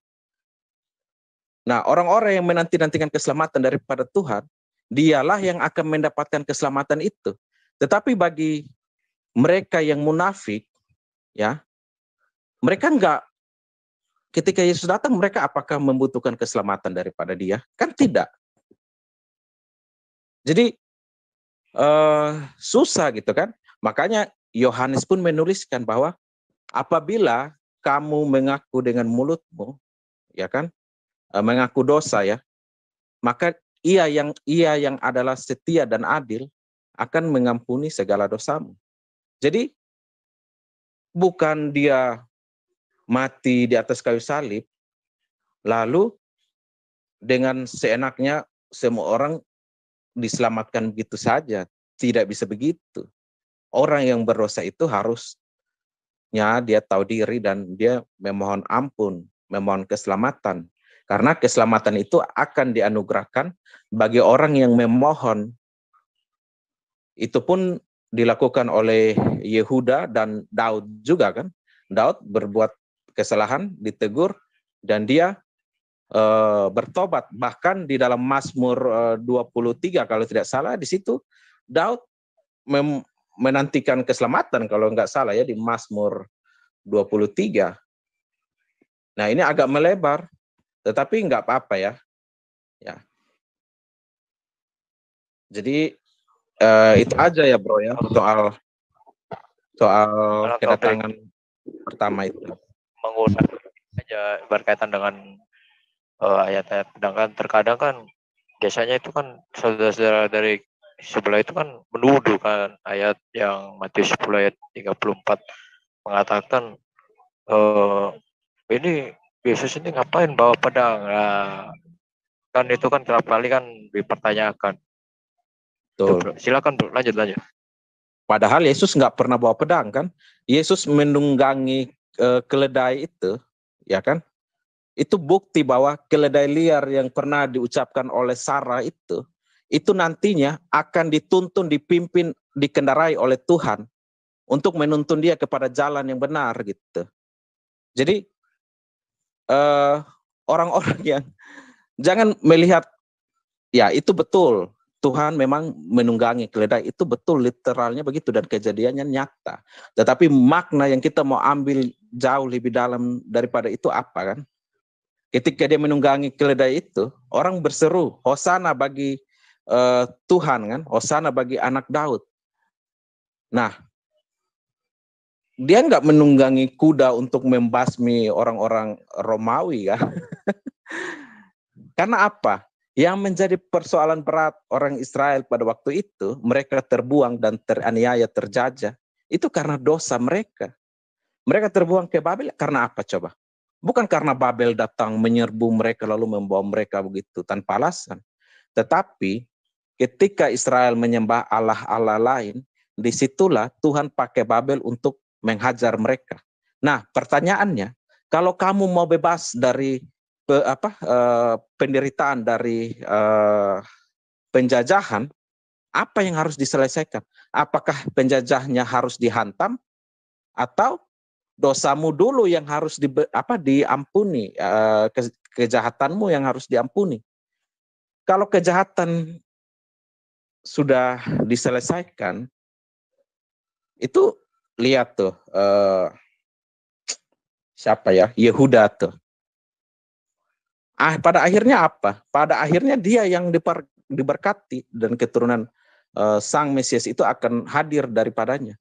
Nah, orang-orang yang menanti-nantikan keselamatan daripada Tuhan, dialah yang akan mendapatkan keselamatan itu. Tetapi bagi mereka yang munafik, ya, mereka enggak. Ketika Yesus datang, mereka apakah membutuhkan keselamatan daripada dia? Kan tidak. Jadi susah gitu kan. Makanya Yohanes pun menuliskan bahwa apabila kamu mengaku dengan mulutmu, ya kan, mengaku dosa ya, maka ia yang adalah setia dan adil akan mengampuni segala dosamu. Jadi bukan dia mati di atas kayu salib, lalu dengan seenaknya semua orang diselamatkan begitu saja. Tidak bisa begitu. Orang yang berdosa itu harusnya dia tahu diri dan dia memohon ampun, memohon keselamatan. Karena keselamatan itu akan dianugerahkan bagi orang yang memohon. Itu pun dilakukan oleh Yehuda dan Daud juga kan. Daud berbuat kesalahan, ditegur, dan dia bertobat. Bahkan di dalam Mazmur 23 kalau tidak salah, di situ Daud menantikan keselamatan kalau nggak salah ya, di Mazmur 23. Nah ini agak melebar, tetapi nggak apa-apa ya. Jadi itu aja ya bro ya, soal kedatangan pertama itu.
Menggunakan aja berkaitan dengan ayat-ayat pedang kan, terkadang kan biasanya itu kan saudara-saudara dari sebelah itu kan menuduh kan ayat yang Matius 10 ayat 34 mengatakan ini Yesus ini ngapain bawa pedang. Nah, kan itu kan kerap kali kan dipertanyakan. Tuh, silakan bro, lanjut.
Padahal Yesus nggak pernah bawa pedang kan. Yesus menunggangi keledai itu, ya kan? Itu bukti bahwa keledai liar yang pernah diucapkan oleh Sarah itu nantinya akan dituntun, dipimpin, dikendarai oleh Tuhan untuk menuntun dia kepada jalan yang benar gitu. Jadi orang-orang yang jangan melihat, ya itu betul, Tuhan memang menunggangi keledai, itu betul literalnya begitu dan kejadiannya nyata. Tetapi makna yang kita mau ambil jauh lebih dalam daripada itu apa kan? Ketika dia menunggangi keledai itu, orang berseru, Hosana bagi Tuhan kan, Hosana bagi anak Daud. Nah, dia nggak menunggangi kuda untuk membasmi orang-orang Romawi kan. Karena apa? Yang menjadi persoalan berat orang Israel pada waktu itu, mereka terbuang dan teraniaya, terjajah, itu karena dosa mereka. Mereka terbuang ke Babel karena apa coba? Bukan karena Babel datang menyerbu mereka lalu membawa mereka begitu tanpa alasan. Tetapi ketika Israel menyembah Allah-Allah lain, disitulah Tuhan pakai Babel untuk menghajar mereka. Nah pertanyaannya, kalau kamu mau bebas dari penderitaan, dari penjajahan, apa yang harus diselesaikan? Apakah penjajahnya harus dihantam atau dosamu dulu yang harus diampuni, kejahatanmu yang harus diampuni? Kalau kejahatan sudah diselesaikan, itu lihat tuh siapa ya, Yehuda tuh. Pada akhirnya apa? Pada akhirnya dia yang diberkati dan keturunan Sang Mesias itu akan hadir daripadanya.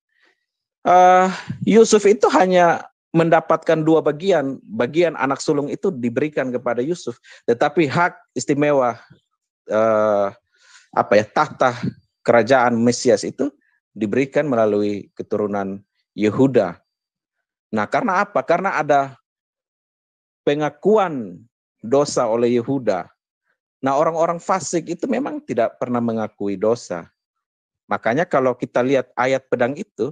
Yusuf itu hanya mendapatkan 2 bagian. Bagian anak sulung itu diberikan kepada Yusuf, tetapi hak istimewa tahta kerajaan Mesias itu diberikan melalui keturunan Yehuda. Nah, karena apa? Karena ada pengakuan dosa oleh Yehuda. Nah, orang-orang fasik itu memang tidak pernah mengakui dosa. Makanya kalau kita lihat ayat pedang itu,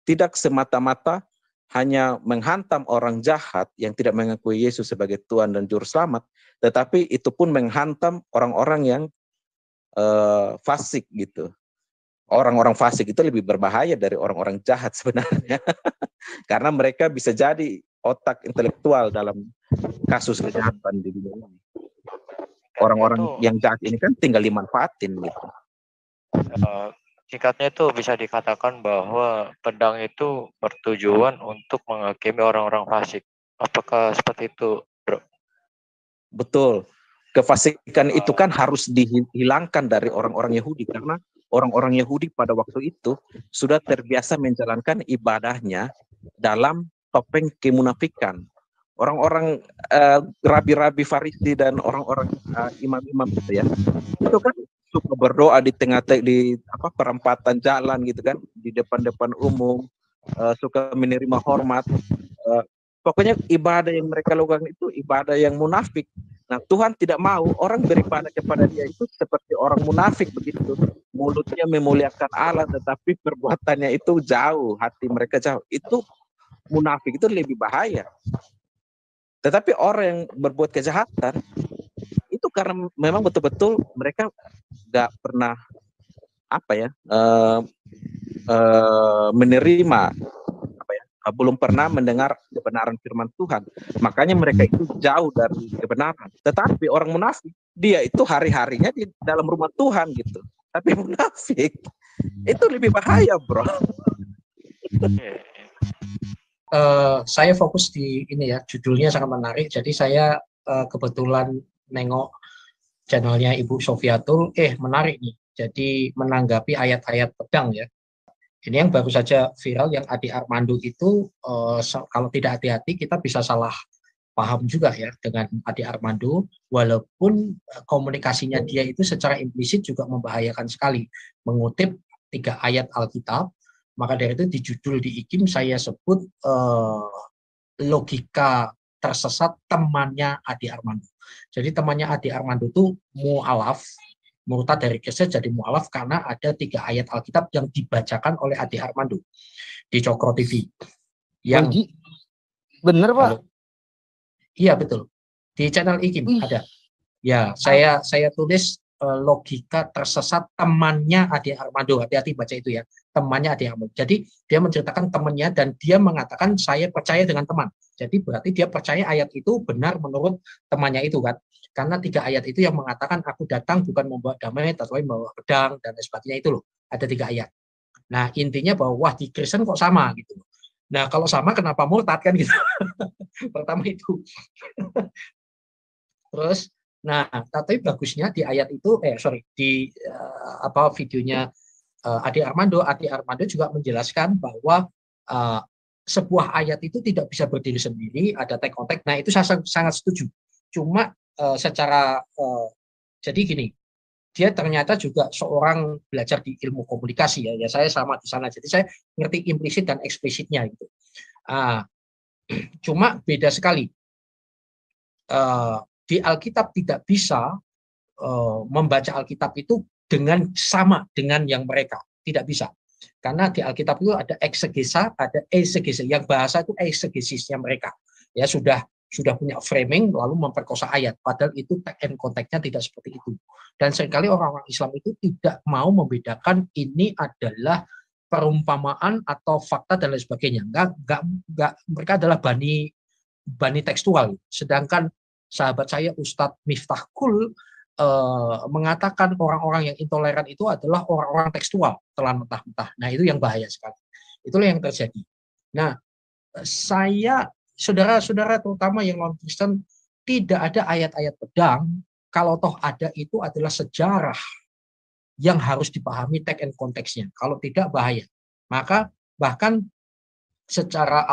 tidak semata-mata hanya menghantam orang jahat yang tidak mengakui Yesus sebagai Tuhan dan Juru Selamat, tetapi itu pun menghantam orang-orang yang fasik gitu. Orang-orang fasik itu lebih berbahaya dari orang-orang jahat sebenarnya. Karena mereka bisa jadi otak intelektual dalam kasus kejahatan di dunia ini. Orang-orang yang jahat ini kan tinggal dimanfaatin gitu.
Singkatnya itu bisa dikatakan bahwa pedang itu bertujuan untuk menghakimi orang-orang fasik. Apakah seperti itu, bro?
Betul. Kefasikan itu kan harus dihilangkan dari orang-orang Yahudi, karena orang-orang Yahudi pada waktu itu sudah terbiasa menjalankan ibadahnya dalam topeng kemunafikan. Orang-orang rabi-rabi Farisi dan orang-orang imam-imam gitu ya, itu kan suka berdoa di tengah perempatan jalan gitu kan, di depan-depan umum, suka menerima hormat, Pokoknya ibadah yang mereka lakukan itu ibadah yang munafik. Nah, Tuhan tidak mau orang beribadah kepada Dia itu seperti orang munafik begitu. Mulutnya memuliakan Allah, tetapi perbuatannya itu jauh, hati mereka jauh. Itu munafik, itu lebih bahaya. Tetapi orang yang berbuat kejahatan itu karena memang betul-betul mereka nggak pernah menerima belum pernah mendengar kebenaran firman Tuhan. Makanya mereka itu jauh dari kebenaran. Tetapi orang munafik, dia itu hari-harinya di dalam rumah Tuhan gitu. Tapi munafik itu lebih bahaya, bro.
Saya fokus di ini ya, judulnya sangat menarik. Jadi saya kebetulan nengok channelnya Ibu Sofiatul, menarik nih. Jadi menanggapi ayat-ayat pedang ya. Ini yang baru saja viral, yang Adi Armando itu, kalau tidak hati-hati kita bisa salah paham juga ya dengan Adi Armando, walaupun komunikasinya dia itu secara implisit juga membahayakan sekali. Mengutip 3 ayat Alkitab, maka dari itu di judul di IKIM saya sebut logika tersesat temannya Adi Armando. Jadi temannya Adi Armando itu mu'alaf, murtad dari Kristen jadi mu'alaf karena ada 3 ayat Alkitab yang dibacakan oleh Adi Armando di Cokro TV. Yang
bener Pak?
Iya betul. Di channel IKIM ada. Ya, saya tulis logika tersesat temannya Adi Armando. Hati-hati baca itu ya. Temannya Adi Armando. Jadi dia menceritakan temannya dan dia mengatakan saya percaya dengan teman. Jadi berarti dia percaya ayat itu benar menurut temannya itu kan. Karena 3 ayat itu yang mengatakan aku datang bukan membawa damai, tetapi membawa pedang dan sebagainya itu loh. Ada 3 ayat. Nah intinya bahwa wah di Kristen kok sama gitu. Nah kalau sama kenapa murtad kan gitu. Pertama itu. Terus, nah tapi bagusnya di ayat itu, di videonya Adi Armando juga menjelaskan bahwa sebuah ayat itu tidak bisa berdiri sendiri, ada take on take. Nah itu saya sangat setuju. Cuma jadi gini, dia ternyata juga seorang belajar di ilmu komunikasi ya saya sama di sana, jadi saya ngerti implisit dan eksplisitnya gitu. Cuma beda sekali, di Alkitab tidak bisa membaca Alkitab itu sama dengan yang mereka, tidak bisa, karena di Alkitab itu ada eksegesa, ada esegesa, yang bahasa itu eksegesisnya mereka ya sudah punya framing lalu memperkosa ayat, padahal itu tag and context-nya tidak seperti itu. Dan seringkali orang-orang Islam itu tidak mau membedakan ini adalah perumpamaan atau fakta dan lain sebagainya. Enggak, mereka adalah bani tekstual. Sedangkan sahabat saya Ustadz Miftah Kul mengatakan orang-orang yang intoleran itu adalah orang-orang tekstual, telan mentah-mentah. Nah itu yang bahaya sekali. Itulah yang terjadi. Nah saudara-saudara terutama yang non-Kristen, tidak ada ayat-ayat pedang. Kalau toh ada, itu adalah sejarah yang harus dipahami tag and konteksnya. Kalau tidak bahaya. Maka bahkan secara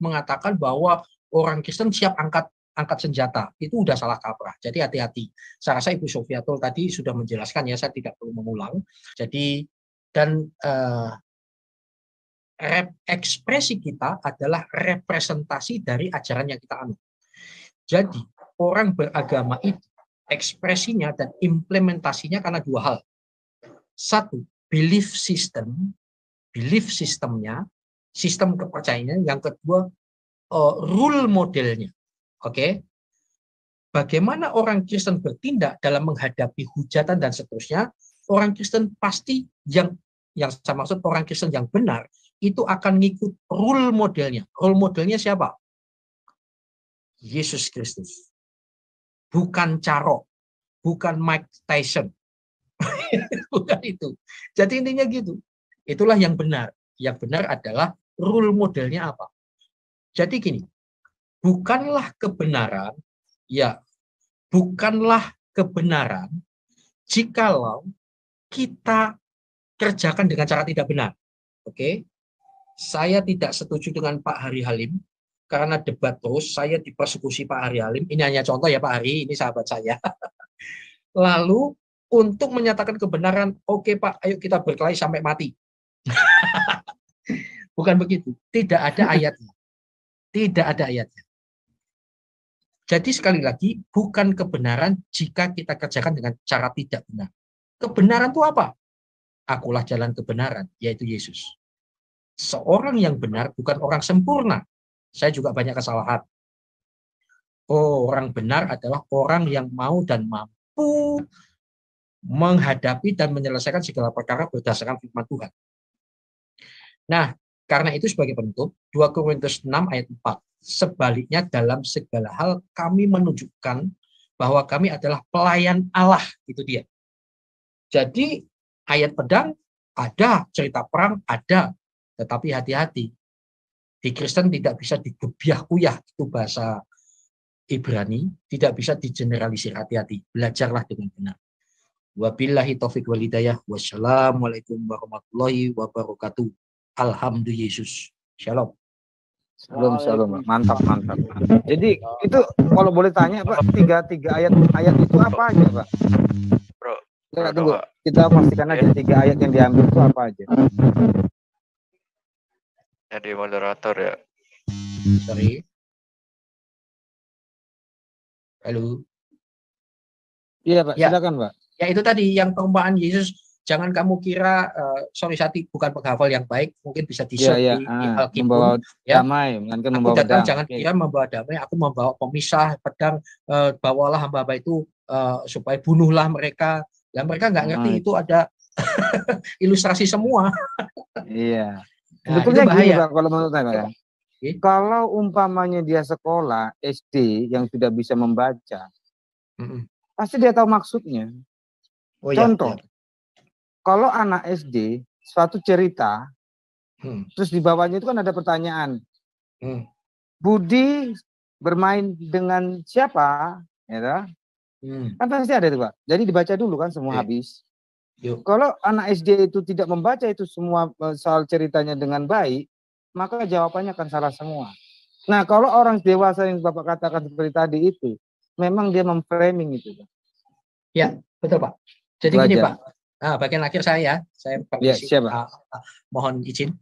mengatakan bahwa orang Kristen siap angkat senjata, itu udah salah kaprah. Jadi hati-hati. Saya rasa Ibu Sofiatul tadi sudah menjelaskan ya, saya tidak perlu mengulang. Jadi ekspresi kita adalah representasi dari ajaran yang kita anut. Jadi orang beragama itu ekspresinya dan implementasinya karena 2 hal. 1, belief sistemnya, sistem kepercayaannya. Yang kedua, rule modelnya. Oke. Bagaimana orang Kristen bertindak dalam menghadapi hujatan dan seterusnya? Orang Kristen pasti yang saya maksud orang Kristen yang benar itu akan ngikut rule modelnya. Role modelnya siapa? Yesus Kristus. Bukan Carok, bukan Mike Tyson. Bukan itu. Jadi intinya gitu. Itulah yang benar. Yang benar adalah rule modelnya apa? Jadi gini, bukanlah kebenaran jikalau kita kerjakan dengan cara tidak benar. Oke. Saya tidak setuju dengan Pak Hari Halim karena debat terus, saya dipersekusi Pak Hari Halim. Ini hanya contoh ya Pak Hari, ini sahabat saya. Lalu untuk menyatakan kebenaran, oke Pak, ayo kita berkelahi sampai mati. Bukan begitu, tidak ada ayatnya. Tidak ada ayatnya. Jadi sekali lagi, bukan kebenaran jika kita kerjakan dengan cara tidak benar. Kebenaran itu apa? Akulah jalan kebenaran, yaitu Yesus. Seorang yang benar bukan orang sempurna. Saya juga banyak kesalahan. Orang benar adalah orang yang mau dan mampu menghadapi dan menyelesaikan segala perkara berdasarkan firman Tuhan. Nah, karena itu sebagai penutup, 2 Korintus 6 ayat 4. Sebaliknya dalam segala hal kami menunjukkan bahwa kami adalah pelayan Allah. Itu dia. Jadi ayat pedang ada, cerita perang ada. Tetapi hati-hati. Di Kristen tidak bisa digebiah-kuyah. Itu bahasa Ibrani. Tidak bisa digeneralisir. Hati-hati. Belajarlah dengan benar. Wabillahi taufiq wal hidayah. Wassalamualaikum warahmatullahi wabarakatuh. Alhamdulillah Yesus. Shalom.
Shalom. Mantap. Jadi itu kalau boleh tanya Pak, tiga ayat itu apa aja Pak?
Bro,
Tunggu. Kita pastikan aja 3 ayat yang diambil itu apa aja.
Jadi moderator ya.
Sorry. Halo.
Iya Pak,
Ya.
silakan Pak.
Ya itu tadi yang perumpamaan Yesus. Jangan kamu kira, sorry Sati, bukan penghafal yang baik, mungkin bisa di-search di Alkitab.
Membawa
ya.
damai,
Aku
membawa
datang
pedang.
jangan kira membawa damai, aku membawa pemisah, pedang, bawalah hamba-hamba itu supaya bunuhlah mereka. Dan mereka nggak ngerti itu ada ilustrasi semua.
Iya.
Nah,
Sebetulnya
itu bahaya.
gini Pak, kalau menurut saya Pak, ya. Kalau umpamanya dia sekolah SD yang sudah bisa membaca, pasti dia tahu maksudnya. Contoh, kalau anak SD suatu cerita, terus di bawahnya itu kan ada pertanyaan. Budi bermain dengan siapa? Ya, kan pasti ada itu Pak. Jadi dibaca dulu kan semua habis. Kalau anak SD itu tidak membaca itu semua soal ceritanya dengan baik, maka jawabannya akan salah semua. Nah, kalau orang dewasa yang Bapak katakan seperti tadi itu, memang dia memframing itu.
Ya, betul Pak. Jadi gini Pak, bagian akhir saya permisi, mohon izin.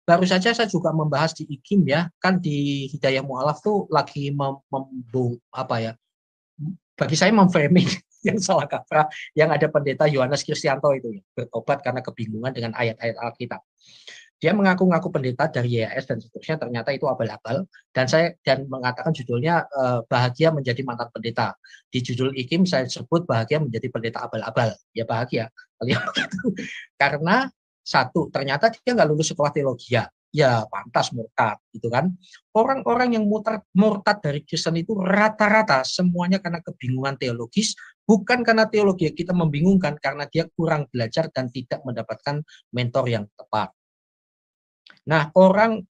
Baru saja saya juga membahas di IKIM ya, kan di Hidayah Mu'alaf tuh lagi bagi saya memframing yang salah kaprah, yang ada pendeta Yohanes Kristianto itu ya, bertobat karena kebingungan dengan ayat-ayat Alkitab. Dia mengaku-ngaku pendeta dari YAS dan seterusnya, ternyata itu abal-abal, dan mengatakan judulnya bahagia menjadi mantan pendeta. Di judul IKIM saya sebut bahagia menjadi pendeta abal-abal. Ya bahagia. Karena satu, ternyata dia nggak lulus sekolah teologi ya pantas murtad, gitu kan. Orang-orang yang murtad dari Kristen itu rata-rata semuanya karena kebingungan teologis, bukan karena teologi kita membingungkan, karena dia kurang belajar dan tidak mendapatkan mentor yang tepat. Nah, orang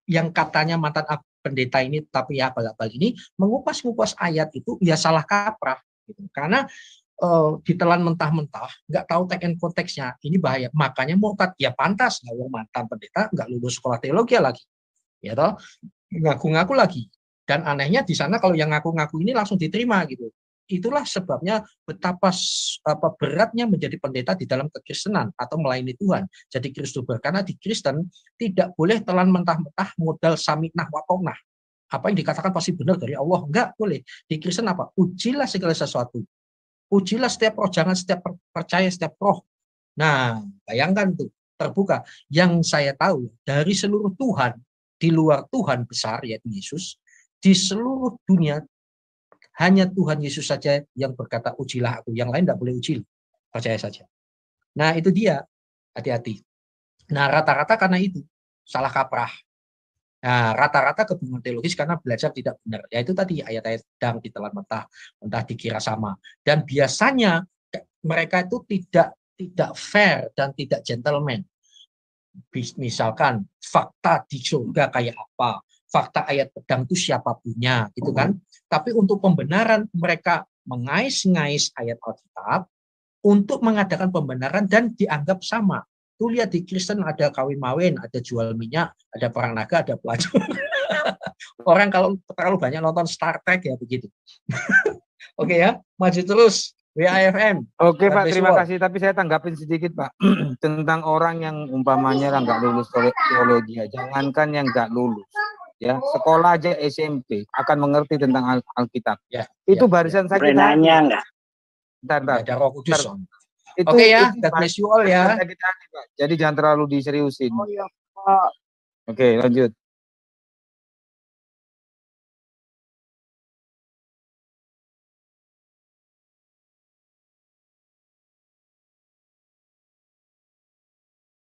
yang katanya mantan pendeta ini tapi abal-abal ini mengupas-ngupas ayat itu ya salah kaprah, gitu. Karena ditelan mentah-mentah, nggak tahu teks and konteksnya, ini bahaya. Makanya murtad, ya pantas, nggak mantan pendeta, nggak lulus sekolah teologi lagi, ya toh, ngaku-ngaku lagi. Dan anehnya di sana kalau yang ngaku-ngaku ini langsung diterima gitu. Itulah sebabnya betapa beratnya menjadi pendeta di dalam kekristenan atau melayani Tuhan. Jadi Kristober, karena di Kristen tidak boleh telan mentah-mentah modal saminah watonah. Apa yang dikatakan pasti benar dari Allah, enggak boleh. Di Kristen apa? Ujilah segala sesuatu. Ujilah setiap roh, jangan setiap percaya setiap roh. Nah, bayangkan tuh, terbuka. Yang saya tahu, dari seluruh Tuhan, di luar Tuhan besar, yaitu Yesus, di seluruh dunia, hanya Tuhan Yesus saja yang berkata, ujilah aku. Yang lain tidak boleh uji. Percaya saja. Nah, itu dia. Hati-hati. Nah, rata-rata karena itu, salah kaprah. Nah, rata-rata kebingungan teologis karena belajar tidak benar. Ya itu tadi ayat-ayat sedang ditelan mentah dikira sama. Dan biasanya mereka itu tidak fair dan tidak gentleman. Misalkan fakta di surga kayak apa, fakta ayat pedang itu siapa punya, gitu kan. Tapi untuk pembenaran mereka mengais-ngais ayat Alkitab untuk mengadakan pembenaran dan dianggap sama. Tuh lihat di Kristen ada kawin-mawin, ada jual minyak, ada perang naga, ada pelacur. Orang kalau terlalu banyak nonton Star Trek ya begitu. Oke ya, maju terus. WAFM.
Oke Pak,
God bless you
terima
all.
kasih. Tapi saya tanggapin sedikit Pak tentang orang yang umpamanya lah nggak lulus teologi. Ya. Jangankan yang nggak lulus, ya sekolah aja SMP akan mengerti tentang Alkitab.
Ya,
Itu
ya,
barisan sakit hati.
Nanya enggak?
Bentar.
Ada Roh Kudus.
Itu,
Oke ya,
itu
God bless you all ya.
sakit hati, Pak. Jadi jangan terlalu diseriusin.
Oh iya, Pak.
Oke, lanjut.